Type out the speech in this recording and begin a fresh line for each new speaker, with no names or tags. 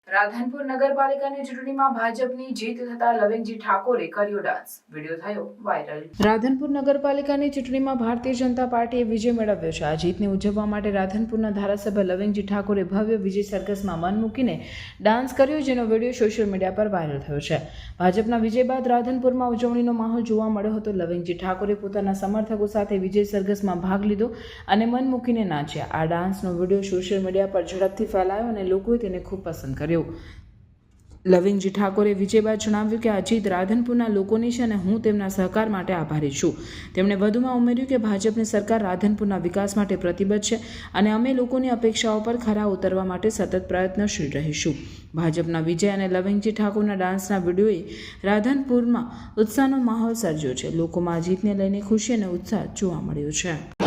રાધનપુર નગરપાલિકાની ચૂંટણીમાં ભાજપની જીત થતા લવિંગજી ઠાકોરે કર્યો ડાન્સ, વિડીયો થયો વાયરલ। રાધનપુર નગરપાલિકાની ચૂંટણીમાં ભારતીય જનતા પાર્ટીએ વિજય મેળવ્યો છે। આ જીતને ઉજવવા માટે રાધનપુરના ધારાસભ્ય લવિંગજી ઠાકોરે ભવ્ય વિજય સરઘસમાં મન મૂકીને ડાન્સ કર્યો, જેનો વિડીયો સોશિયલ મીડિયા પર વાયરલ થયો છે। ભાજપના વિજય બાદ રાધનપુરમાં ઉજવણીનો માહોલ જોવા મળ્યો હતો। લવિંગજી ઠાકોરે પોતાના સમર્થકો સાથે વિજય સરઘસમાં ભાગ લીધો અને મન મૂકીને નાચ્યા। આ ડાન્સનો વિડીયો સોશિયલ મીડિયા પર ઝડપથી ફેલાયો અને લોકોએ તેને ખૂબ પસંદ કર્યો। લવિંગજી ઠાકોરે વિજય બાદ જણાવ્યું કે આ જીત રાધનપુરના લોકોની છે અને હું તેમના સહકાર માટે આભારી છું। તેમણે વધુમાં ઉમેર્યું કે ભાજપની સરકાર રાધનપુરના વિકાસ માટે પ્રતિબદ્ધ છે અને અમે લોકોની અપેક્ષાઓ પર ખરા ઉતરવા માટે સતત પ્રયત્નશીલ રહીશું। ભાજપના વિજય અને લવિંગજી ઠાકોરના ડાન્સના વિડીયોએ રાધનપુરમાં ઉત્સાહનો માહોલ સર્જ્યો છે। લોકોમાં આ જીતને લઈને ખુશી અને ઉત્સાહ જોવા મળ્યો છે।